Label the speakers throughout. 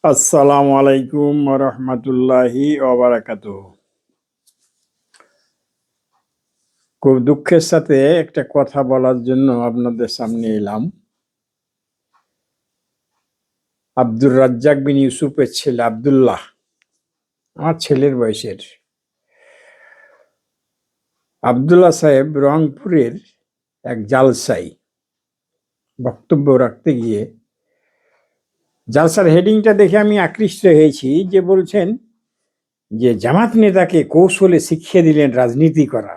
Speaker 1: আসসালামু আলাইকুম রহমতুল্লাহি ওবারাকাতুহ। খুব দুঃখের সাথে একটা কথা বলার জন্য আপনাদের সামনে এলাম। আব্দুর রাজ্জাক বিন ইউসুফের ছেলে আব্দুল্লাহ, আমার ছেলের বয়সের আব্দুল্লাহ সাহেব রংপুরের এক জালসায় বক্তব্য রাখতে গিয়ে জালসার হেডিংটা দেখে আমি আকৃষ্ট হয়েছি, যে বলছেন যে জামাত নেতাকে কৌশলে শিখিয়ে দিলেন রাজনীতি করা।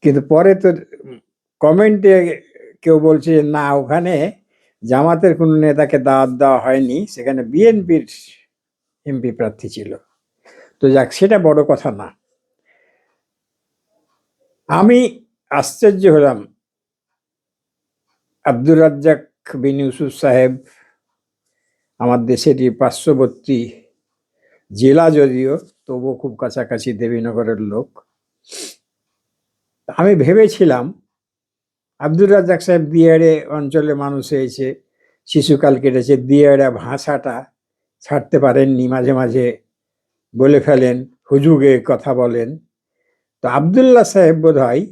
Speaker 1: কিন্তু পরে তো কমেন্টে কেউ বলছে না, ওখানে জামাতের কোনো নেতাকে দাওয়াত দেওয়া হয়নি, সেখানে বিএনপির এমপি প্রার্থী ছিল। তো যাক, সেটা বড় কথা না। আমি আশ্চর্য হলাম, আব্দুর রাজ্জাক বিন ইউসুফ সাহেব আমার দেশেরই পার্শ্ববর্তী জেলা, যদিও তবুও খুব কাছাকাছি দেবীনগরের লোক। আমি ভেবেছিলাম আব্দুর রাজ্জাক সাহেব দিয়াড়ে অঞ্চলে মানুষ হয়েছে, শিশুকাল কেটেছে, দিয়াড়া ভাষাটা ছাড়তে পারেননি, মাঝে মাঝে বলে ফেলেন, হুজুগে কথা বলেন। তো আব্দুল্লাহ সাহেব বোধহয়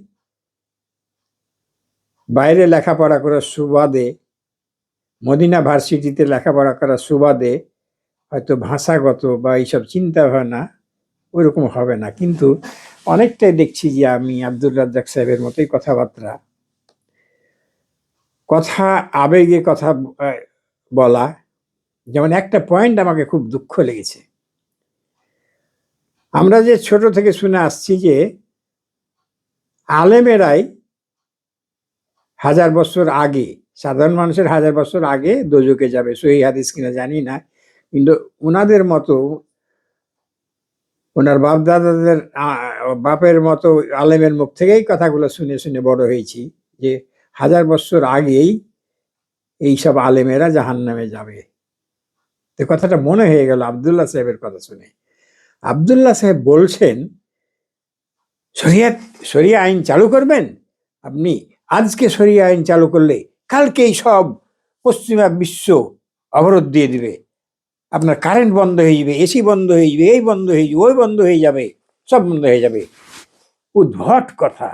Speaker 1: বাইরে লেখাপড়া করার সুবাদে, মদিনা ভার্সিটিতে লেখাপড়া করার সুবাদে হয়তো ভাষাগত বা এইসব চিন্তা ভাবনা ওইরকম হবে না, কিন্তু অনেকটাই দেখছি যে আমি আব্দুর রাজ্জাক সাহেবের মতোই কথাবার্তা, কথা আবেগে কথা বলা। যেমন একটা পয়েন্ট আমাকে খুব দুঃখ লেগেছে। আমরা যে ছোট থেকে শুনে আসছি যে আলেমেরাই 1000 বছর আগে, সাধারণ মানুষের 1000 বছর আগে দোজকে যাবে, সহিহ হাদিস কিনা জানি না, কিন্তু ওনাদের মতো, ওনার বাপ দাদাদের বাপের মতো আলেমের মুখ থেকেই কথাগুলো শুনে শুনে বড় হয়েছি যে 1000 বছর আগেই এইসব আলেমেরা জাহান্নামে যাবে। তো কথাটা মনে হয়ে গেল আব্দুল্লাহ সাহেবের কথা শুনে। আব্দুল্লাহ সাহেব বলছেন শরিয়া আইন চালু করবেন আপনি, আজকে শরিয়া আইন চালু করলে কালকেই সব পশ্চিমা বিশ্ব অবরোধ দিয়ে দিবে, আপনার কারেন্ট বন্ধ হয়ে যাবে, এসি বন্ধ হয়ে যাবে, এই বন্ধ হয়ে যাবে, ওই বন্ধ হয়ে যাবে, সব বন্ধ হয়ে যাবে। উদ্ভট কথা।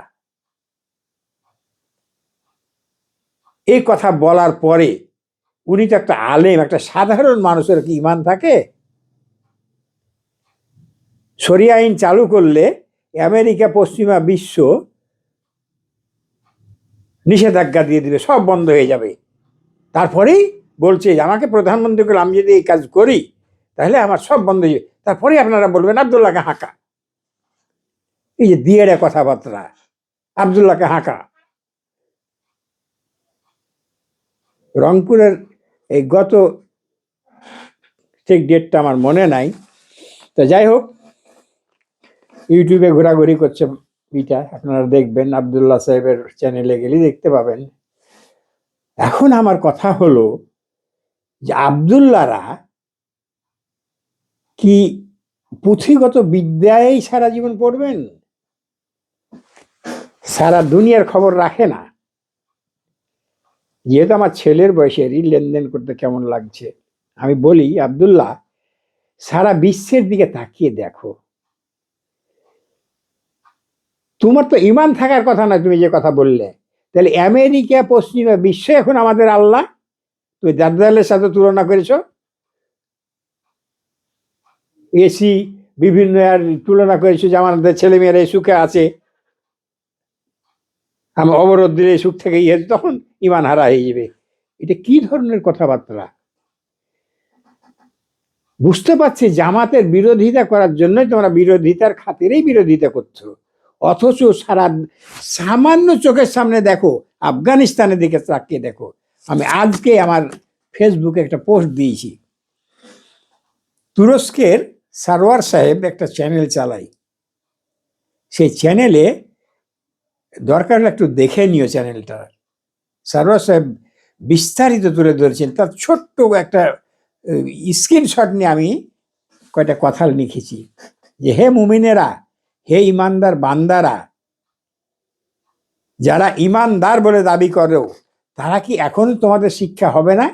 Speaker 1: এই কথা বলার পরে উনি তো একটা আলেম, একটা সাধারণ মানুষের কি ইমান থাকে? শরিয়া আইন চালু করলে আমেরিকা পশ্চিমা বিশ্ব নিষেধাজ্ঞা দিয়ে দিবে, সব বন্ধ হয়ে যাবে। তারপরেই বলছে আমাকে প্রধানমন্ত্রী করে আমি যদি এই কাজ করি তাহলে আমার সব বন্ধ হয়ে যাবে, তারপরে আপনারা বলবেন আব্দুল্লাহকে হাঁকা। এই যে দিয়ে কথাবার্তা, আব্দুল্লাহকে হাঁকা। রংপুরের এই গত ঠিক ডেটটা আমার মনে নাই, তো যাই হোক, ইউটিউবে ঘোরাঘুরি করছে বিটা, আপনারা দেখবেন, আব্দুল্লাহ সাহেবের চ্যানেলে গেলে দেখতে পাবেন। এখন আমার কথা হলো যে আব্দুল্লাহরা কি পুঁথিগত বিদ্যায় সারা জীবন পড়বেন? সারা দুনিয়ার খবর রাখে না। যেহেতু আমার ছেলের বয়সেরই, লেনদেন করতে কেমন লাগছে, আমি বলি আব্দুল্লাহ, সারা বিশ্বের দিকে তাকিয়ে দেখো। তোমার তো ইমান থাকার কথা না, তুমি যে কথা বললে, তাহলে আমেরিকা পশ্চিমা বিশ্ব এখন আমাদের আল্লাহ, তুমি দাজ্জালের সাথে তুলনা করেছো। এসি বিভিন্ন তুলনা করেছো যে আমাদের ছেলে মেয়েরা সুখে আছে, আমি অবরোধ দিলে সুখ থেকে ইয়ে, তখন ইমান হারা হয়ে যাবে। এটা কি ধরনের কথাবার্তা? বুঝতে পারছি জামাতের বিরোধিতা করার জন্যই তোমরা বিরোধিতার খাতিরেই বিরোধিতা করছো, অথচ সারা সামান্য চোখের সামনে দেখো, আফগানিস্তানের দিকে তাকিয়ে দেখো। আমি আজকে আমার ফেসবুকে একটা পোস্ট দিয়েছি, তুরস্কের সারোয়ার সাহেব একটা চ্যানেল চালাই, সেই চ্যানেলে দরকার একটু দেখে নিও চ্যানেলটা। সারোয়ার সাহেব বিস্তারিত তুলে ধরেছেন, তার ছোট্ট একটা স্ক্রিনশট নিয়ে আমি কয়টা কথা লিখেছি যে হে মুমিনেরা, হে ইমানদার বান্দারা, যারা ইমানদার বলে দাবি করো, তারা কি এখনো তোমাদের শিক্ষা হবে না?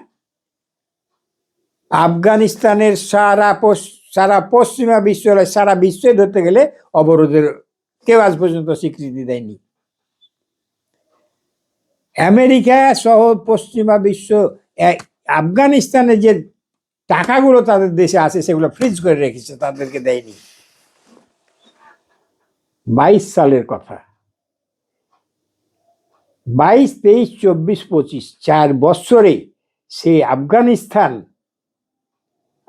Speaker 1: আফগানিস্তানের সারা পশ্চিমা বিশ্ব, সারা বিশ্বে ধরতে গেলে অবরোধের কেউ আজ পর্যন্ত স্বীকৃতি দেয়নি। আমেরিকা সহ পশ্চিমা বিশ্ব আফগানিস্তানে যে টাকাগুলো তাদের দেশে আছে সেগুলো ফ্রিজ করে রেখেছে, তাদেরকে দেয়নি। 22 সালের কথা, 22, 23, 24, 25, 4 বছরে সেই আফগানিস্তান,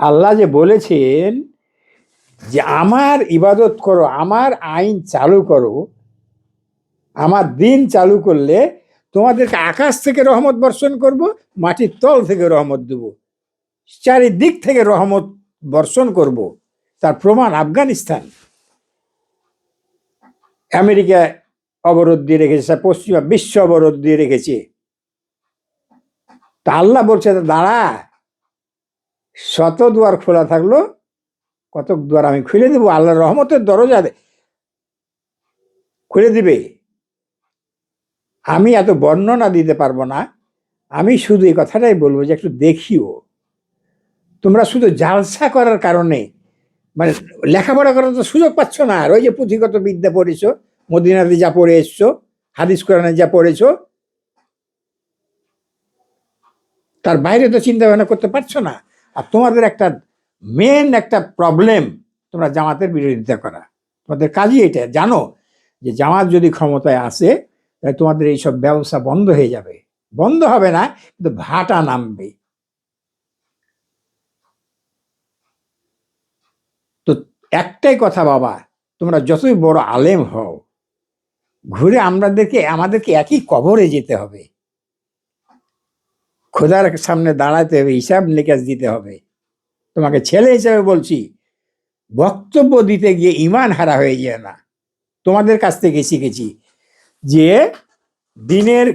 Speaker 1: আল্লাহ যে বলেছেন যে আমার ইবাদত করো, আমার আইন চালু করো, আমার দিন চালু করলে তোমাদেরকে আকাশ থেকে রহমত বর্ষণ করব, মাটির তল থেকে রহমত দেব, চারিদিক থেকে রহমত বর্ষণ করব। তার প্রমাণ আফগানিস্তান। আমেরিকা অবরোধ দিয়ে রেখেছে, পশ্চিমা বিশ্ব অবরোধ দিয়ে রেখেছে। তা আল্লাহ বলছে দাঁড়া, শত দুয়ার খোলা থাকলো কতক দুয়ার আমি খুলে দেবো। আল্লাহর রহমতের দরজা খুলে দিবে। আমি এত বর্ণনা দিতে পারবো না, আমি শুধু এই কথাটাই বলবো যে একটু দেখিও। তোমরা শুধু জালসা করার কারণে, মানে লেখাপড়া করার তো সুযোগ পাচ্ছ না। আর ওই যে পুঁথিগত বিদ্যা পড়েছ, মদিনাতে যা পড়ে এসছো, হাদিস কোরআনে যা পড়েছ, তার বাইরে তো চিন্তা ভাবনা করতে পারছো না। আর তোমাদের একটা মেন একটা প্রবলেম, তোমরা জামাতের বিরোধিতা করা। তোমাদের কাজই এটা। জানো যে জামাত যদি ক্ষমতায় আসে তাহলে তোমাদের এইসব ব্যবসা বন্ধ হয়ে যাবে। বন্ধ হবে না, কিন্তু ভাটা নামবে। তো একটাই কথা বাবা, তোমরা যতই বড় আলেম হও, ঘুরে আমাদেরকে একই কবরে যেতে হবে। খোদার সামনে দাঁড়াতে হবে, হিসাব নিকাশ দিতে হবে। তোমাকে ছেলে হিসাবে বলছি, বক্তব্য দিতে গিয়ে ইমান হারা হয়ে যায় না। তোমাদের কাছ থেকে শিখেছি যে দিনের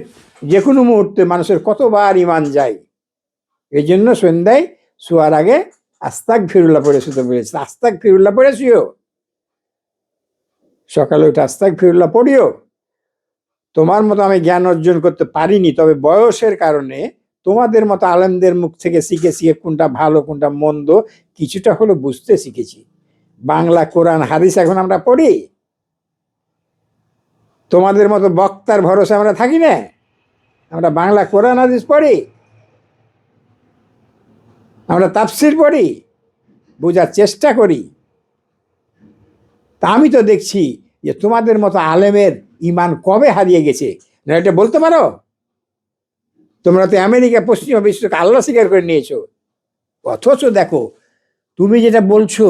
Speaker 1: যে কোনো মুহূর্তে মানুষের কতবার ইমান যায়। এই জন্য সন্ধ্যায় শোয়ার আগে আস্তাক ফিরুল্লাহ পড়ে শুতে বলেছে। আস্তাক ফিরুল্লাহ পড়েছিও, সকালে উঠে আস্তাক ফিরুল্লাহ পড়িও। তোমার মতো আমি জ্ঞান অর্জন করতে পারিনি, তবে বয়সের কারণে তোমাদের মতো আলেমদের মুখ থেকে শিখে শিখে কোনটা ভালো কোনটা মন্দ কিছুটা হলো বুঝতে শিখেছি। বাংলা কোরআন হাদিস এখন আমরা পড়ি, তোমাদের মতো বক্তার ভরসা আমরা থাকি না। আমরা বাংলা কোরআন হাদিস পড়ি, আমরা তাফসির পড়ি, বোঝার চেষ্টা করি। তা আমি তো দেখছি যে তোমাদের মতো আলেমের ইমান কবে হারিয়ে গেছে, না এটা বলতে পারো? তোমরা তো আমেরিকা পশ্চিমা বিশ্বকে আল্লাহ স্বীকার করে নিয়েছো। অথচ দেখো, তুমি যেটা বলছো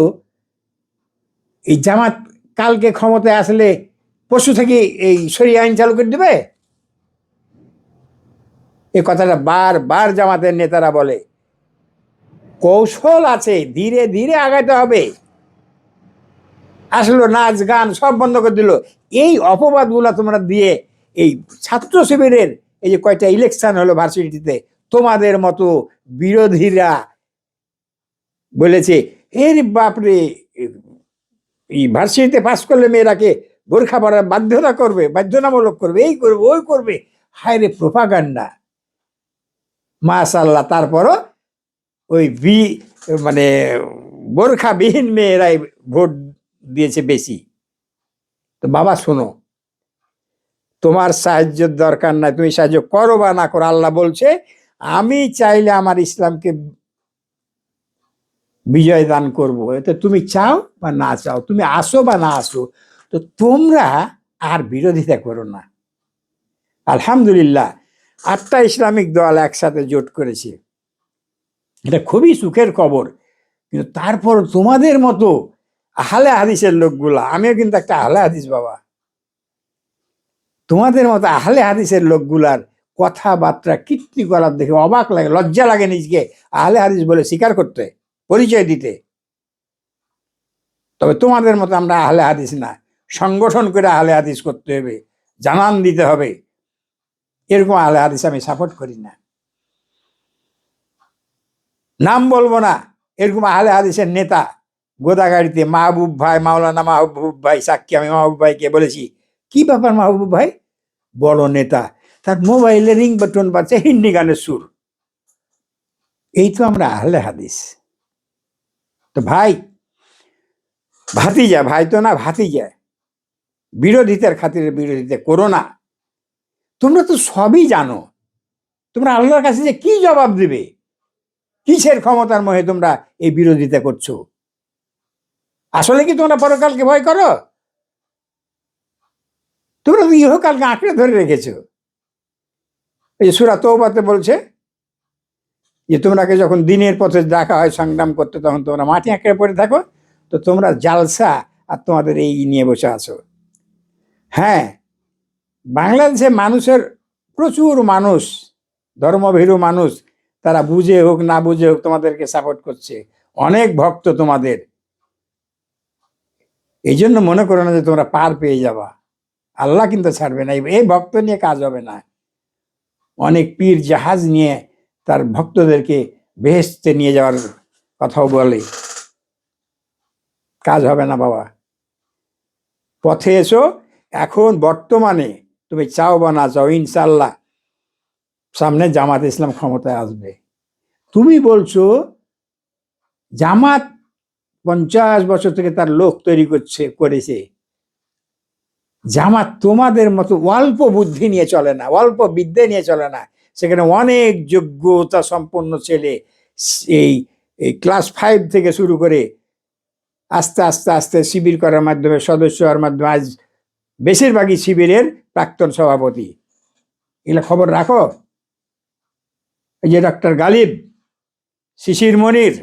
Speaker 1: এই জামাত কালকে ক্ষমতায় আসলে পরশু থেকে এই শরিয়া আইন চালু করে দেবে, এই কথাটা বারবার জামাতের নেতারা বলে। কৌশল আছে, ধীরে ধীরে আগাইতে হবে। আসলো নাচ গান সব বন্ধ করে দিল। এই অপবাদগুলো তোমরা দিয়ে এই ছাত্র শিবিরের এই যে কয়টা ইলেকশন হলো ভার্সিটিতে, তোমাদের মতো বিরোধীরা বলেছে এর বাপরে, এই ভার্সিটিতে পাস করলে মেয়েরাকে বোরখা পরার বাধ্যতা করবে, বাধ্যতামূলক করবে, এই করবে ওই করবে। হায় রে প্রোপাগান্ডা, মাশাআল্লাহ। তারপরও ওই মানে বোরখাবিহীন মেয়েরাই ভোট দিয়েছে বেশি। তো বাবা শোনো, তোমার সাহায্যের দরকার নাই, তুমি সাহায্য করো বা না করো, আল্লাহ বলছে আমি চাইলে আমার ইসলামকে বিজয় দান করবো। এতে তুমি চাও বা না চাও, তুমি আসো বা না আসো, তো তোমরা আর বিরোধিতা করো না। আলহামদুলিল্লাহ 8টা ইসলামিক দল একসাথে জোট করেছে, এটা খুবই সুখের খবর। কিন্তু তারপর তোমাদের মতো আহলে হাদিসের লোকগুলা, আমিও কিন্তু একটা আহলে হাদিস বাবা, তোমাদের মতো আহলে হাদিসের লোকগুলার কথাবার্তা কীর্তি করার দেখে অবাক লাগে, লজ্জা লাগে নিজকে আহলে হাদিস বলে স্বীকার করতে, পরিচয় দিতে। তবে তোমাদের মতো আমরা আহলে হাদিস না, সংগঠন করে আহলে হাদিস করতে হবে, জানান দিতে হবে। এরকম আহলে হাদিস আমি সাপোর্ট করি না, নাম বলবো না। এরকম আহলে হাদিসের নেতা গোদাগাড়িতে মাহবুব ভাই, মাওলানা মাহবুব ভাই সাক্ষী, আমি মাহবুব ভাইকে বলেছি কি ব্যাপার মাহবুব ভাই, বড় নেতা, তার মোবাইলে রিং বাটন বাজছে হিন্দি গানের সুর। এই তো আমরা আহলে হাদিস। তো ভাই, ভাতিজা, ভাই তো না ভাতিজা, বিরোধিতার খাতিরে বিরোধিতা করো না। তোমরা তো সবই জানো, তোমরা আল্লাহর কাছে যে কি জবাব দিবে? কিসের ক্ষমতার মোহে তোমরা এই বিরোধিতা করছো? আসলে কি তোমরা পরকালকে ভয় করো? তোমরা তো ইহকালকে আঁকড়ে ধরে রেখেছো। এই সূরা তওবাতে বলছে যে তোমরাকে যখন দিনের পথে ডাকা হয় সংগ্রাম করতে, তখন তোমরা মাটি আঁকড়ে পড়ে থাকো। তো তোমরা জালসা আর তোমাদের এই নিয়ে বসে আছো। হ্যাঁ, বাংলাদেশে মানুষের প্রচুর মানুষ, ধর্মভীরু মানুষ, তারা বুঝে হোক না বুঝে হোক তোমাদেরকে সাপোর্ট করছে, অনেক ভক্ত তোমাদের। এই জন্য মনে করো না যে তোমরা পার পেয়ে যাবা। আল্লাহ কিন্তু ছাড়বে না, এই ভক্ত নিয়ে কাজ হবে না। অনেক পীর জাহাজ নিয়ে তার ভক্তদেরকে বেহেশতে নিয়ে যাওয়ার কথাও বলে, কাজ হবে না বাবা। পথে এসো। এখন বর্তমানে তুমি চাও বা না চাও, ইনশাল্লাহ সামনে জামাত ইসলাম ক্ষমতায় আসবে। তুমি বলছো জামাত 50 বছর থেকে তার লোক তৈরি করেছে। জামাত তোমাদের মতো অল্প বুদ্ধি নিয়ে চলে না, অল্প বিদ্যে নিয়ে চলে না। সেখানে অনেক যোগ্যতা সম্পন্ন ছেলে, এই ক্লাস 5 থেকে শুরু করে আস্তে আস্তে আস্তে শিবির করার মাধ্যমে, সদস্য হওয়ার মাধ্যমে আজ বেশিরভাগই শিবিরের প্রাক্তন সভাপতি। এগুলো খবর রাখো। এই যে ডক্টর গালিব, শিশির মনির,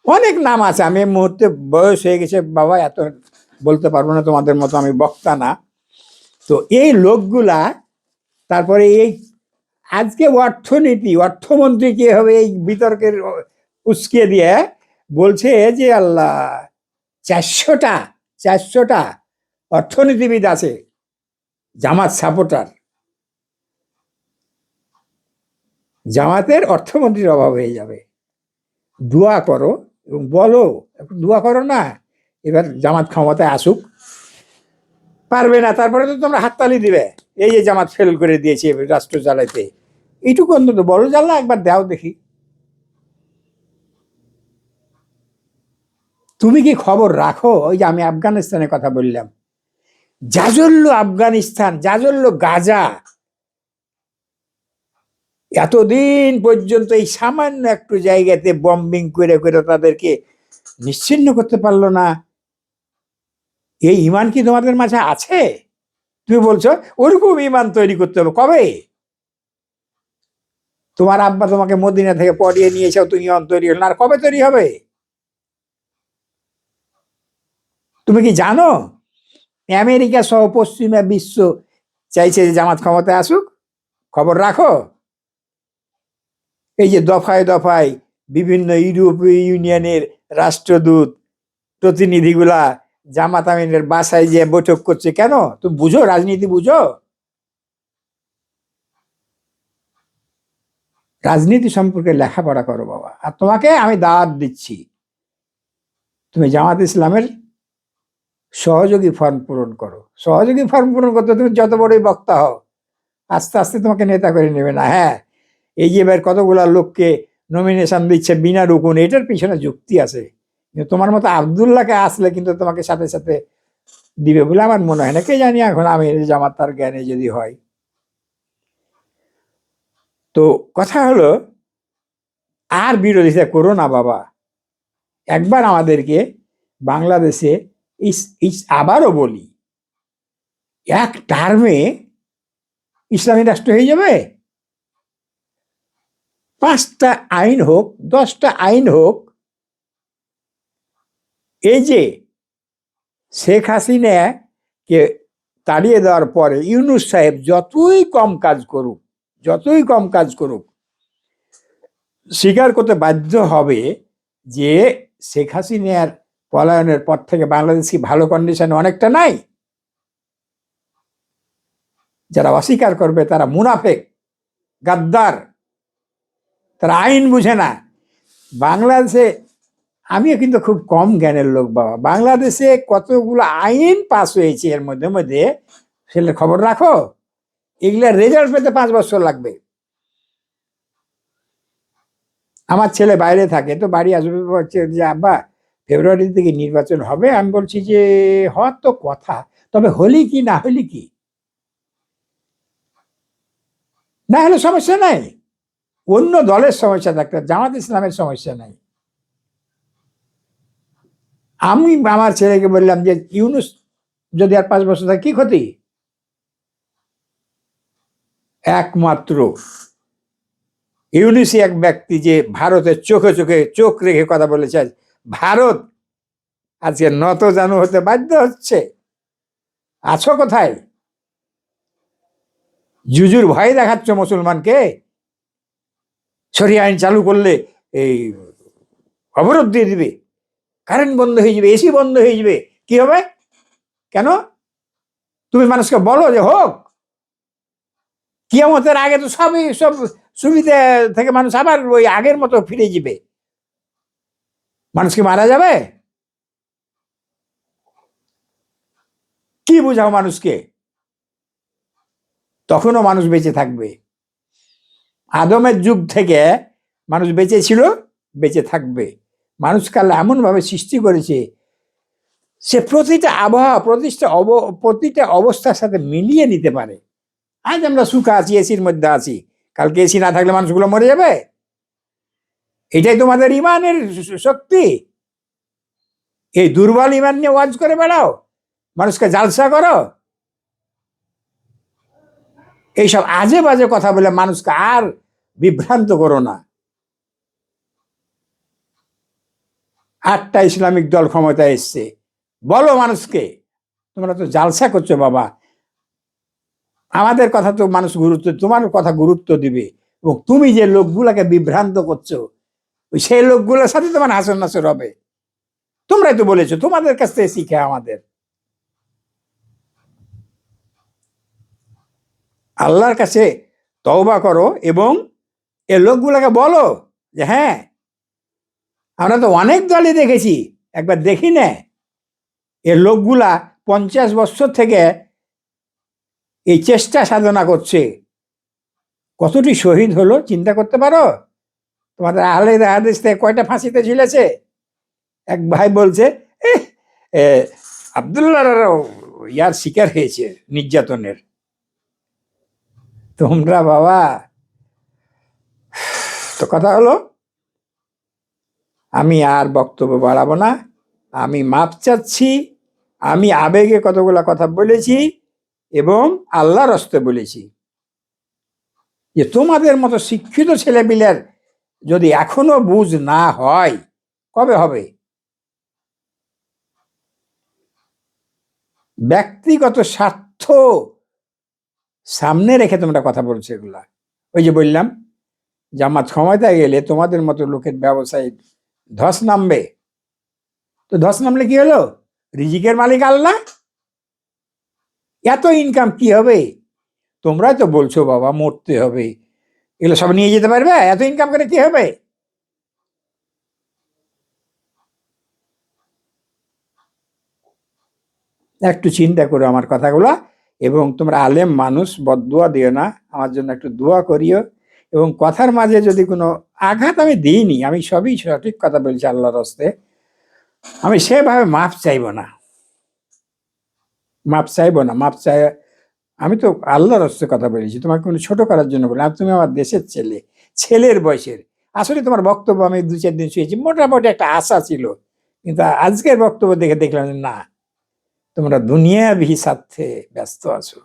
Speaker 1: অনেক নাম আছে। আমি এই মুহূর্তে বয়স হয়ে গেছে বাবা, এত বলতে পারবো না, তোমাদের মতো আমি বক্তা না। তো এই লোকগুলা, তারপরে এই আজকে অর্থমন্ত্রী কি হবে এই বিতর্কের উস্কে দিয়ে বলছে যে আল্লাহ 400টা অর্থনীতিবিদ আছে জামাত সাপোর্টার। জামাতের অর্থমন্ত্রীর অভাব হয়ে যাবে। দোয়া করো এবং বলো, দোয়া করো না এবার জামাত ক্ষমতায় আসুক। পারবে না, তারপরে তো তোমরা হাততালি দিবে, এই যে জামাত ফেল করে দিয়েছে রাষ্ট্র চালাইতে। এইটুকু অন্তত বলো, জানলা একবার দাও দেখি। তুমি কি খবর রাখো? ওই যে আমি আফগানিস্তানের কথা বললাম, জাজল্য আফগানিস্তান, জাজল্য গাজা, এতদিন পর্যন্ত এই সামান্য একটু জায়গাতে বম্বিং করে করে তাদেরকে নিশ্চিহ্ন করতে পারলো না। এই ইমান কি তোমাদের মাঝে আছে? তুমি বলছো ওরকম ইমান তৈরি করতে হবে। কবে? তোমার আব্বা তোমাকে মদিনা থেকে পড়িয়ে নিয়ে এসেও তুমি ইমান তৈরি হলো না, আর কবে তৈরি হবে? তুমি কি জানো আমেরিকা সহ পশ্চিমা বিশ্ব চাইছে যে জামাত ক্ষমতায় আসুক? খবর রাখো। এই যে দফায় দফায় বিভিন্ন ইউরোপীয় ইউনিয়নের রাষ্ট্রদূত প্রতিনিধিগুলা জামাত আমিনের বাসায় যে বৈঠক করছে, কেন? তুমি বুঝো, রাজনীতি বুঝো? রাজনীতি সম্পর্কে লেখাপড়া করো বাবা। আর তোমাকে আমি দাওয়াত দিচ্ছি, তুমি জামাত ইসলামের সহযোগী ফর্ম পূরণ করো। সহযোগী ফর্ম পূরণ করতে তুমি যত বড়ই বক্তা হও, আস্তে আস্তে তোমাকে নেতা করে নেবে না। হ্যাঁ, এই যে এবার কতগুলা লোককে নমিনেশন দিচ্ছে বিনা রুকুন, এটার পিছনে যুক্তি আছে। কিন্তু তোমার মতো আবদুল্লাহকে আসলে কিন্তু তোমাকে সাথে সাথে দিবে বলে আমার মনে হয় না। কে জানি, এখন আমি জামাত তার জ্ঞানে যদি হয়। তো কথা হলো, আর বিরোধিতা করো না বাবা। একবার আমাদেরকে বাংলাদেশে আবারও বলি, এক টার্মে ইসলামী রাষ্ট্র হয়ে যাবে। 5টা আইন হোক, 10টা আইন হোক, এই যে শেখ হাসিনাকে তাড়িয়ে দেওয়ার পরে ইউনূস সাহেব যতই কম কাজ করুক, স্বীকার করতে বাধ্য হবে যে শেখ হাসিনার পলায়নের পর থেকে বাংলাদেশ কি ভালো কন্ডিশনে অনেকটা নাই। যারা অস্বীকার করবে তারা মুনাফেক, গাদ্দার, তারা আইন বুঝে না। বাংলাদেশে, আমিও কিন্তু খুব কম জ্ঞানের লোক বাবা, বাংলাদেশে কতগুলো আইন পাস হয়েছে এর মধ্যে মধ্যে, সেটা খবর রাখো। এগুলা রেজাল্ট পেতে 5 বছর লাগবে। আমার ছেলে বাইরে থাকে, তো বাড়ি আসবে, বলছে যে আব্বা ফেব্রুয়ারি থেকে নির্বাচন হবে। আমি বলছি যে হওয়ার তো কথা, তবে হলি কি না হলি কি, না হলে সমস্যা নাই, অন্য দলের সমস্যা থাকতে, জামাত ইসলামের সমস্যা নাই। আমি আমার ছেলেকে বললাম যে ইউনুস যদি আর 5 বছর থাকে কি ক্ষতি, একমাত্র ইউনুসই এক ব্যক্তি যে ভারতের চোখে চোখে চোখ রেখে কথা বলেছে। ভারত আজকে নত জানু হতে বাধ্য হচ্ছে। আছো কোথায়? জুজুর ভয় দেখাচ্ছ মুসলমানকে, শরিয়া আইন চালু করলে এই অবরোধ দিয়ে দিবে, কারেন্ট বন্ধ হয়ে যাবে, এসি বন্ধ হয়ে যাবে, কি হবে? কেন? তুমি মানুষকে বলো যে হোক, কিয়ামতের আগে তো সবই সব সুবিধা থেকে মানুষ আবার ওই আগের মতো ফিরে যাবে। মানুষকে মারা যাবে? কি বুঝাও মানুষকে? তখনও মানুষ বেঁচে থাকবে। আদমের যুগ থেকে মানুষ বেঁচে ছিল, বেঁচে থাকবে। মানুষকে আল্লাহ এমন ভাবে সৃষ্টি করেছে, সে প্রতিটা আবহাওয়া, প্রতিটা অবস্থার সাথে মিলিয়ে নিতে পারে। আজ আমরা সুখে আছি, এসির মধ্যে আছি, কালকে এসি না থাকলে মানুষগুলো মরে যাবে। এটাই তোমাদের ইমানের শক্তি। এই দুর্বল ইমান নিয়ে ওয়াজ করে বেড়াও, মানুষকে জালসা করো, এইসব আজে বাজে কথা বলে মানুষকে আর বিভ্রান্ত করো না। 8টা ইসলামিক দল ক্ষমতায় এসছে, বলো মানুষকে তোমরা তো জালসা করছো বাবা, আমাদের কথা তো মানুষ তোমার কথা গুরুত্ব দিবে, এবং তুমি যে লোকগুলাকে বিভ্রান্ত করছো সেই লোকগুলোর সাথে তোমার হাসর নাসর হবে। তোমরাই তো বলেছো, তোমাদের কাছ থেকে শিখে আমাদের। আল্লাহর কাছে তওবা করো এবং এ লোকগুলোকে বলো যে হ্যাঁ, আমরা তো অনেক দলই দেখেছি, একবার দেখি না এ লোকগুলা 50 বছর থেকে এই চেষ্টা সাধনা করছে, কতটি শহীদ হলো চিন্তা করতে পারো? তোমাদের আহলে হাদিস থেকে কয়টা ফাঁসিতে ঝুলেছে? এক ভাই বলছে আব্দুল্লাহ ইয়ার শিকার হয়েছে নির্যাতনের। তোমরা বাবা, তো কথা হলো, আমি আর বক্তব্য বাড়াবো না, আমি মাপ চাচ্ছি। আমি আবেগে কতগুলা কথা বলেছি এবং আল্লাহর হস্তে বলেছি যে তোমাদের মতো শিক্ষিত ছেলেপিলের যদি এখনো বুঝ না হয়, কবে হবে? ব্যক্তিগত স্বার্থ সামনে রেখে তোমরা কথা বলছো এগুলা। ওই যে বললাম, জামাত ক্ষমতায় গেলে তোমাদের মতো লোকের ব্যবসায় ধস নামবে। তো ধস নামলে কি হলো? রিজিকের মালিক আল্লাহ, এত ইনকাম কি হবে? তোমরাই তো বলছো বাবা মরতে হবে, এগুলো সব নিয়ে যেতে পারবে? এত ইনকাম করে কি হবে? একটু চিন্তা করো আমার কথাগুলা, এবং তোমরা আলেম মানুষ, বদদুয়া দিও না, আমার জন্য একটু দোয়া করিও। এবং কথার মাঝে যদি কোনো আঘাত আমি দিইনি, আমি সবই সঠিক কথা বলছি আল্লাহর হস্তে, আমি সেভাবে মাপ চাইবো না, মাপ চাইবো না, মাপ চাই। আমি তো আল্লাহর হস্তে কথা বলেছি, তোমাকে কোনো ছোট করার জন্য বলি। আর তুমি আমার দেশের ছেলে, ছেলের বয়সের। আসলে তোমার বক্তব্য আমি 2-4 দিন শুয়েছি, মোটামুটি একটা আশা ছিল, কিন্তু আজকের বক্তব্য দেখে দেখলাম না, তোমরা দুনিয়াবি স্বার্থে ব্যস্ত আছো,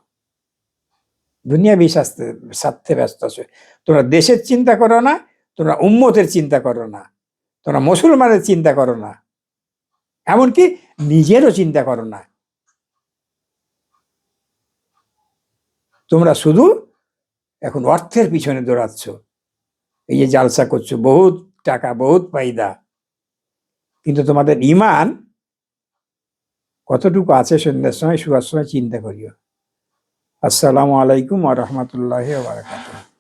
Speaker 1: দুনিয়াবি স্বার্থে ব্যস্ত আছো। তোমরা দেশের চিন্তা করো না, তোমরা উম্মতের চিন্তা করো না, তোমরা মুসলমানের চিন্তা করো না, এমনকি নিজেরও চিন্তা করো না। তোমরা শুধু এখন অর্থের পিছনে দৌড়াচ্ছ, এই যে জালসা করছো, বহুত টাকা, বহুত ফায়দা, কিন্তু তোমাদের ইমান কতটুকু আছে সন্ধ্যার সময়, শুয়ার সময় চিন্তা করিও। আসসালামু আলাইকুম ওয়া রাহমাতুল্লাহি ওয়া বারাকাতুহু।